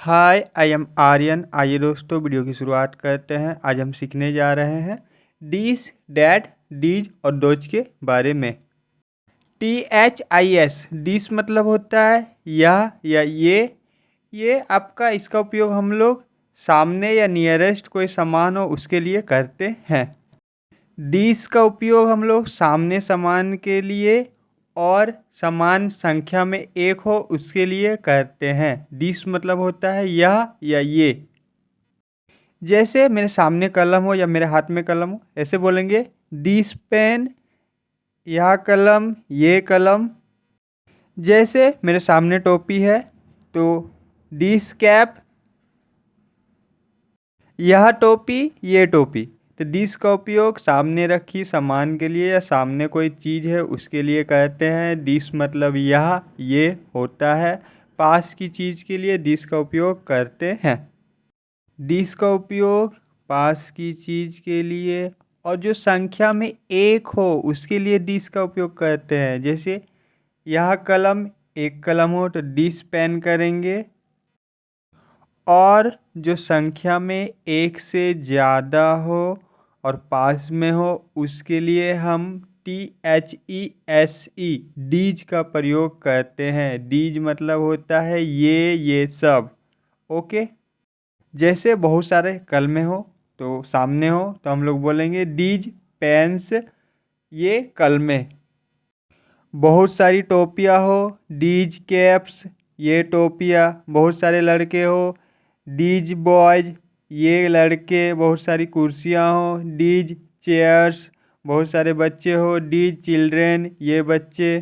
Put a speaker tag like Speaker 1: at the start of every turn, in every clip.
Speaker 1: Hi I am Aryan. आइए दोस्तों video की शुरुआत करते हैं। आज हम सीखने जा रहे हैं डीस, डैट, डीज और डोज के बारे में। THIS डीस मतलब होता है यह या ये आपका इसका उपयोग हम लोग सामने या नियरेस्ट कोई सामान हो उसके लिए करते हैं। डीस का उपयोग हम लोग सामने सामान के लिए और समान संख्या में एक हो उसके लिए करते हैं। डीस मतलब होता है यह या ये। जैसे मेरे सामने कलम हो या मेरे हाथ में कलम हो, ऐसे बोलेंगे दिस पेन, यह कलम, ये कलम। जैसे मेरे सामने टोपी है तो दिस कैप, यह टोपी, ये टोपी। तो दिस का उपयोग सामने रखी सामान के लिए या सामने कोई चीज़ है उसके लिए कहते हैं। दिस मतलब यह, ये होता है। पास की चीज़ के लिए दिस का उपयोग करते हैं। दिस का उपयोग पास की चीज़ के लिए और जो संख्या में एक हो उसके लिए दिस का उपयोग करते हैं। जैसे यह कलम, एक कलम हो तो दिस पेन करेंगे, और जो संख्या में एक से ज़्यादा हो और पास में हो उसके लिए हम THESE डीज का प्रयोग करते हैं। डीज मतलब होता है ये सब। ओके। जैसे बहुत सारे कलमें हो तो सामने हो तो हम लोग बोलेंगे दीज पेन्स, ये कलमें। बहुत सारी टोपियाँ हो, डीज कैप्स, ये टोपियाँ। बहुत सारे लड़के हो, डीज बॉयज, ये लड़के। बहुत सारी कुर्सियाँ हो, डीज चेयर्स। बहुत सारे बच्चे हो, डीज चिल्ड्रेन, ये बच्चे।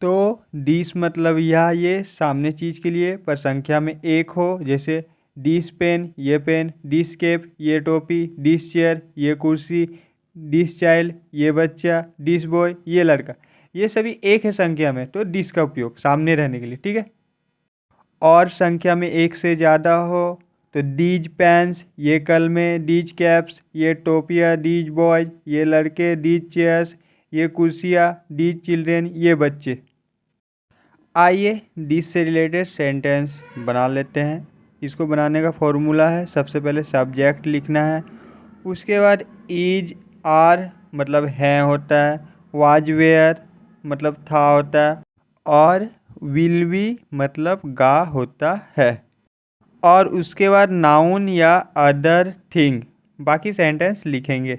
Speaker 1: तो डीस मतलब यह ये सामने चीज़ के लिए पर संख्या में एक हो। जैसे डिस पेन, ये पेन। डिस कैप, ये टोपी। डिस चेयर, ये कुर्सी। डिस चाइल्ड, ये बच्चा। डिस बॉय, ये लड़का। ये सभी एक है संख्या में तो डिस का उपयोग सामने रहने के लिए, ठीक है। और संख्या में एक से ज़्यादा हो तो डीज पेन्स, ये कलमें। डीज कैप्स, ये टोपियाँ। डीज बॉयज, ये लड़के। डीज चेयर्स, ये कुर्सियाँ। डीज चिल्ड्रेन, ये बच्चे। आइए दिस से रिलेटेड सेंटेंस बना लेते हैं। इसको बनाने का फॉर्मूला है, सबसे पहले सब्जेक्ट लिखना है, उसके बाद इज, आर मतलब है होता है, वाज वेयर मतलब था होता है, और विल बी मतलब गा होता है, और उसके बाद नाउन या अदर थिंग बाकी सेंटेंस लिखेंगे।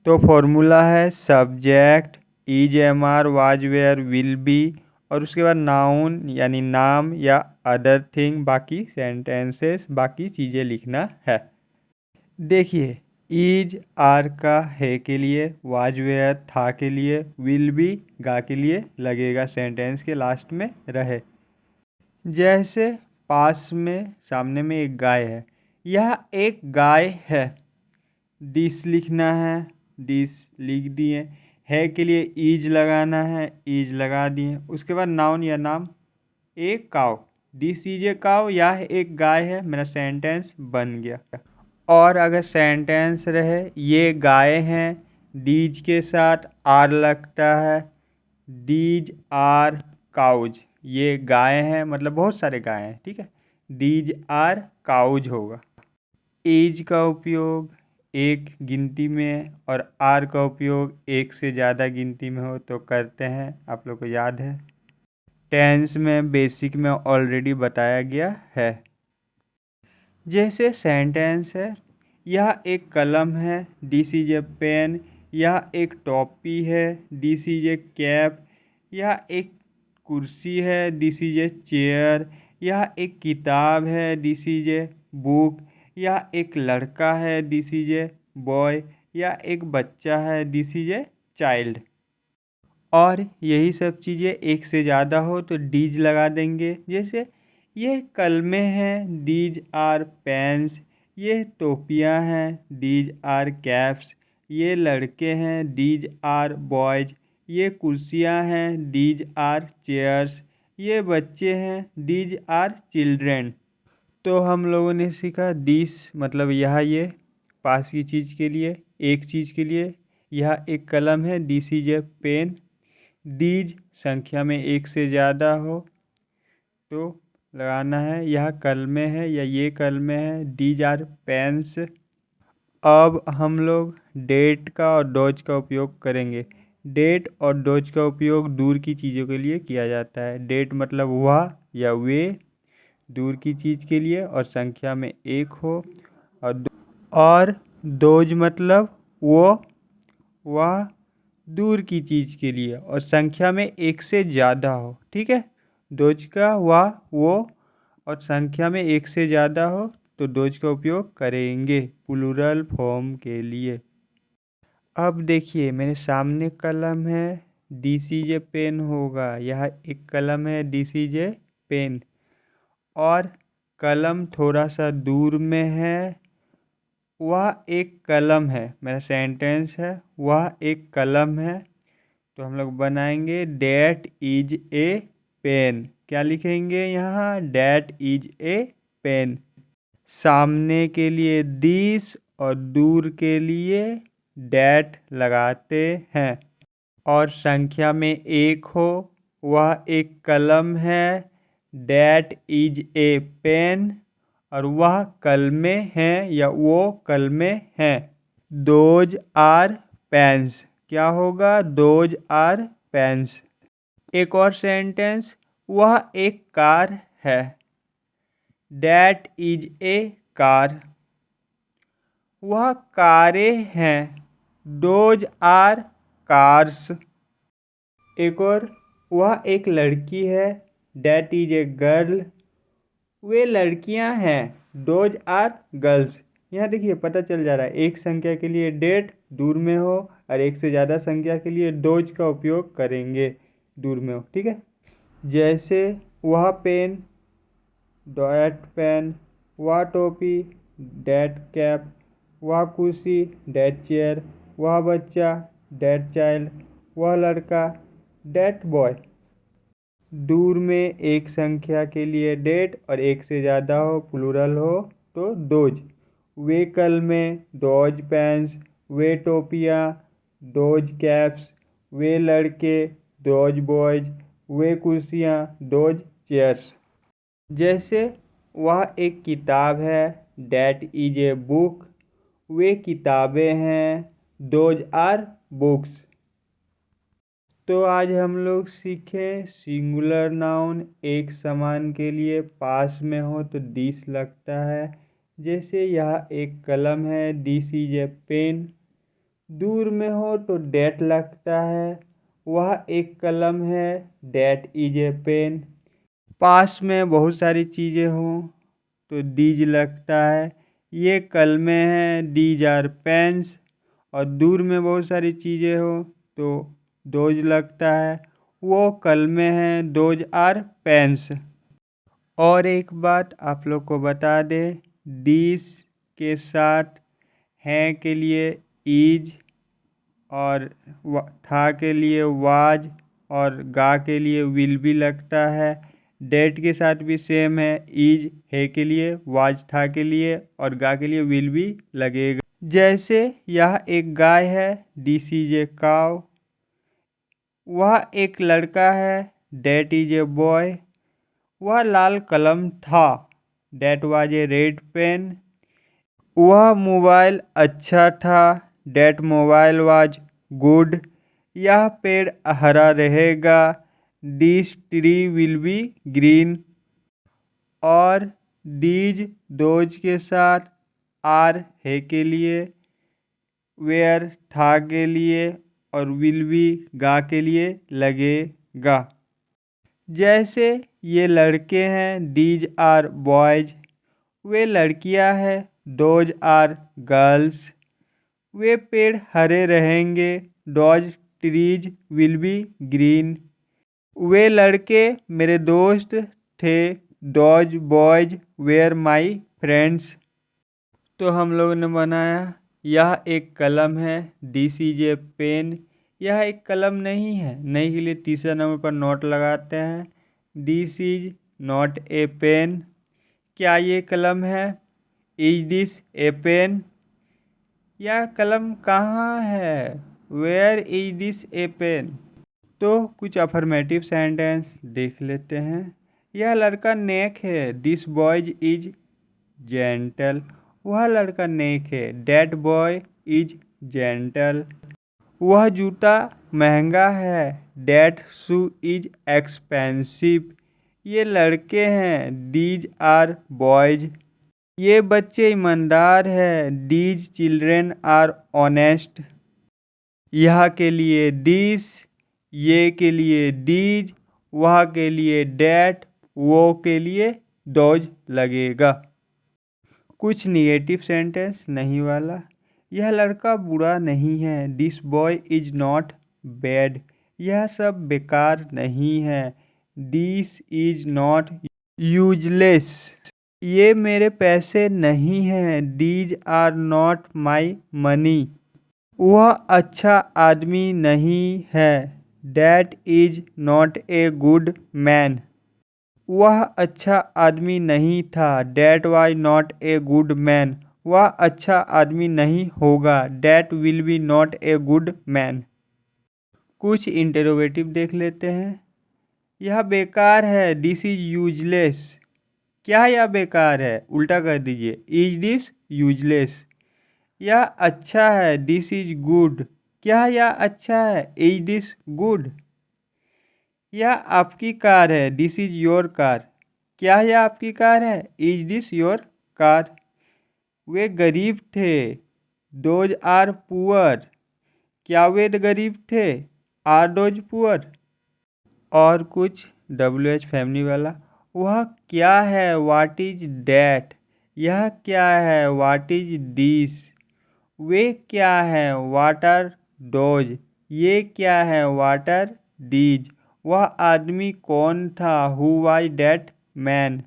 Speaker 1: तो फॉर्मूला है subject, is, am, are, was were, will be, और उसके बाद नाउन यानी नाम या अदर थिंग बाकी सेंटेंसेस बाकी चीज़ें लिखना है। देखिए, इज आर का है के लिए, वाज वेयर था के लिए, विल बी गा के लिए लगेगा, सेंटेंस के लास्ट में रहे। जैसे पास में सामने में एक गाय है, यह एक गाय है। दिस लिखना है, दिस लिख दिए। है के लिए इज लगाना है, इज लगा दिए। उसके बाद नाउन या नाम, एक काव। दिस इज ए काव, यह एक गाय है। मेरा सेंटेंस बन गया। और अगर सेंटेंस रहे ये गाय हैं, डीज के साथ आर लगता है, डीज आर काउज, ये गाय हैं मतलब बहुत सारे गाय हैं, ठीक है। डीज आर काउज होगा। एज का उपयोग एक गिनती में और आर का उपयोग एक से ज़्यादा गिनती में हो तो करते हैं, आप लोग को याद है। टेंस में बेसिक में ऑलरेडी बताया गया है। जैसे सेंटेंस है, यह एक कलम है, दिस इज ए पेन। यह एक टोपी है, दिस इज ए कैप। यह एक कुर्सी है, दिस इज ए चेयर। यह एक किताब है, दिस इज ए बुक। यह एक लड़का है, दिस इज ए बॉय। यह एक बच्चा है, दिस इज ए चाइल्ड। और यही सब चीज़ें एक से ज़्यादा हो तो डीज लगा देंगे। जैसे ये कलमें हैं, डीज आर पेन्स। ये टोपियाँ हैं, डीज आर कैप्स। ये लड़के हैं, डीज आर बॉयज। ये कुर्सियाँ हैं, डीज आर चेयर्स। ये बच्चे हैं, डीज आर चिल्ड्रेन। तो हम लोगों ने सीखा दिस मतलब यह ये पास की चीज़ के लिए, एक चीज़ के लिए। यह एक कलम है, दिस इज ए पेन। डीज संख्या में एक से ज़्यादा हो तो लगाना है। यह कलमे है या ये कलमे है। These are pens. अब हम लोग डेट का और डॉज का उपयोग करेंगे। डेट और डॉज का उपयोग दूर की चीज़ों के लिए किया जाता है। डेट मतलब वह या वे दूर की चीज़ के लिए और संख्या में एक हो। और डोज मतलब वो वह दूर की चीज़ के लिए और संख्या में एक से ज़्यादा हो। ठीक है। डोज का वह वो और संख्या में एक से ज़्यादा हो तो डोज का उपयोग करेंगे प्लूरल फॉर्म के लिए। अब देखिए मेरे सामने कलम है। डीसीजे पेन होगा। यह एक कलम है डीसीजे पेन। और कलम थोड़ा सा दूर में है। वह एक कलम है। मेरा सेंटेंस है वह एक कलम है। तो हम लोग बनाएंगे डैट इज ए पेन। क्या लिखेंगे यहाँ? That is a pen. सामने के लिए दिस और दूर के लिए डैट लगाते हैं। और संख्या में एक हो वह एक कलम है। That is a pen. और वह कलमे हैं या वो कलमे हैं। Those are pens. क्या होगा? Those are pens. एक और सेंटेंस। वह एक कार है। That is a car. वह कारें हैं। Those are cars. एक और। वह एक लड़की है। That is a girl. वे लड़कियां हैं। Those are girls. यहाँ देखिए पता चल जा रहा है एक संख्या के लिए डेट दूर में हो और एक से ज़्यादा संख्या के लिए डोज का उपयोग करेंगे दूर में हो। ठीक है। जैसे वह पेन, डैट पेन। वह टोपी, डैट कैप। वह कुर्सी, डैट चेयर। वह बच्चा, डैट चाइल्ड। वह लड़का, डैट बॉय। दूर में एक संख्या के लिए डेट और एक से ज़्यादा हो प्लूरल हो तो डोज। वे कलमें, डोज पेन्स। वे टोपियाँ, डोज कैप्स। वे लड़के, डोज बॉयज। वे कुर्सियाँ, डोज चेयर्स। जैसे वह एक किताब है। That is a book. वे किताबें हैं। Those are books. तो आज हम लोग सीखें सिंगुलर नाउन। एक समान के लिए पास में हो तो दिस लगता है। जैसे यह एक कलम है। This is a pen. दूर में हो तो डैट लगता है। वह एक कलम है। That is a pen. पास में बहुत सारी चीज़ें हों तो दीज लगता है। ये कलमें हैं। These are pens. और दूर में बहुत सारी चीज़ें हो तो डोज लगता है। वो कलमें हैं। Those are pens. और एक बात आप लोग को बता दें, दिस के साथ हैं के लिए इज और था के लिए वाज और गा के लिए विल भी लगता है। डेट के साथ भी सेम है। इज है के लिए, वाज था के लिए और गा के लिए विल भी लगेगा। जैसे यह एक गाय है। दिस इज ए काव। वह एक लड़का है। That is a boy. वह लाल कलम था। That was a red pen. वह मोबाइल अच्छा था। That mobile was good. यह पेड़ हरा रहेगा। This tree will be green. और दीज दोज के साथ आर है के लिए, वेयर था के लिए और विल बी गा के लिए लगेगा। जैसे ये लड़के हैं। These are boys. वे लड़कियां हैं। Those are girls. वे पेड़ हरे रहेंगे। Those trees will be green. वे लड़के मेरे दोस्त थे। Those boys were my friends. तो हम लोगों ने बनाया यह एक कलम है। This is a pen. यह एक कलम नहीं है। नहीं के लिए तीसरा नंबर पर नोट लगाते हैं। This is not a pen. क्या ये कलम है? Is this a pen? यह कलम कहाँ है? Where is this a pen? तो कुछ अफर्मेटिव सेंटेंस देख लेते हैं। यह लड़का नेक है। This boy is gentle. वह लड़का नेक है। That boy is gentle. वह जूता महंगा है। That shoe is expensive. ये लड़के हैं। These are boys. ये बच्चे ईमानदार हैं। These children are honest. यह के लिए दिस, ये के लिए दीज, वह के लिए डैट, वो के लिए दोज लगेगा। कुछ निगेटिव सेंटेंस नहीं वाला। यह लड़का बुरा नहीं है। This boy is not bad. यह सब बेकार नहीं है। This is not useless. ये मेरे पैसे नहीं हैं। These are not my money. वह अच्छा आदमी नहीं है। That is not a good man. वह अच्छा आदमी नहीं था। That was not a good man. वह अच्छा आदमी नहीं होगा। That will be not a good man. कुछ इंटेरोगेटिव देख लेते हैं। यह बेकार है। This is useless. क्या यह बेकार है? उल्टा कर दीजिए, इज दिस यूजलेस। यह अच्छा है। This is good. क्या यह अच्छा है? Is this good. यह आपकी कार है। This is your car. क्या यह आपकी कार है? Is this your car. वे गरीब थे। Those are poor. क्या वे गरीब थे? Are those poor. और कुछ WH फैमिली वाला। वह क्या है? What is that. यह क्या है? What is this. वे क्या है? What are those. ये क्या है? What are these. वह आदमी कौन था? Who was that man.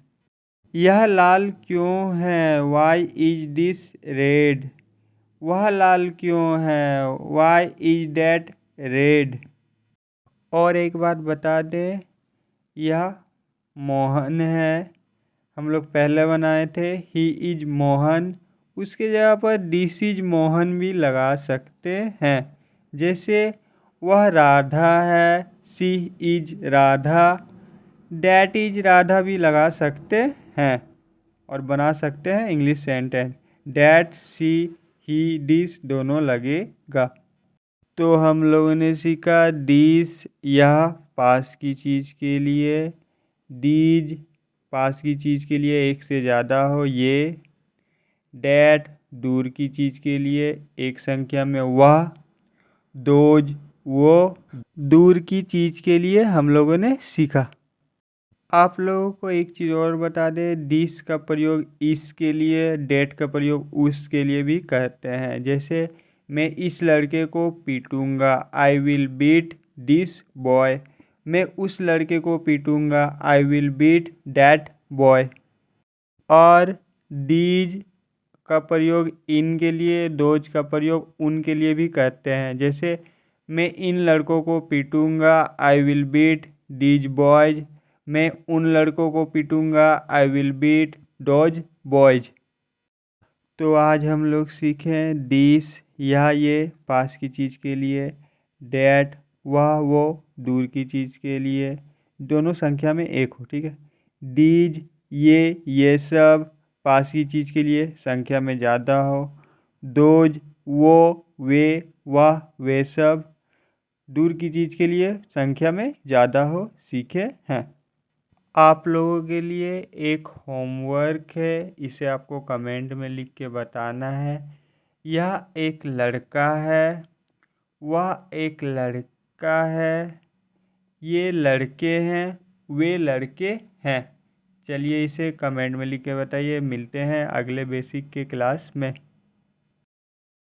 Speaker 1: यह लाल क्यों है? Why is this red. वह लाल क्यों है? Why is that red. और एक बात बता दें, यह मोहन है। हम लोग पहले बनाए थे ही इज मोहन। उसके जगह पर दिस इज मोहन भी लगा सकते हैं। जैसे वह राधा है। She is Radha. That is Radha भी लगा सकते हैं और बना सकते हैं English sentence. That, she, he, this दोनों लगेगा। तो हम लोगों ने सीखा दिस, यह पास की चीज़ के लिए। दीज पास की चीज़ के लिए एक से ज़्यादा हो ये। डैट दूर की चीज़ के लिए एक संख्या में वह। दोज वो दूर की चीज़ के लिए हम लोगों ने सीखा। आप लोगों को एक चीज़ और बता दें, दिस का प्रयोग इस के लिए, डेट का प्रयोग उस के लिए भी करते हैं। जैसे मैं इस लड़के को पीटूंगा। I will beat this boy. मैं उस लड़के को पीटूंगा। I will beat that boy. और दीज का प्रयोग इन के लिए, दोज का प्रयोग उन के लिए भी करते हैं। जैसे मैं इन लड़कों को पीटूंगा। I will beat these boys. मैं उन लड़कों को पीटूंगा। I will beat those boys. तो आज हम लोग सीखें दिस, यह ये पास की चीज़ के लिए। डैट वह वो दूर की चीज़ के लिए। दोनों संख्या में एक हो, ठीक है। दीज ये सब पास की चीज़ के लिए संख्या में ज़्यादा हो। दोज वो वे वह वे सब दूर की चीज़ के लिए संख्या में ज़्यादा हो, सीखे हैं। आप लोगों के लिए एक होमवर्क है, इसे आपको कमेंट में लिख के बताना है। यह एक लड़का है। वह एक लड़का है। ये लड़के हैं। वे लड़के हैं। चलिए इसे कमेंट में लिख के बताइए। मिलते हैं अगले बेसिक के क्लास में।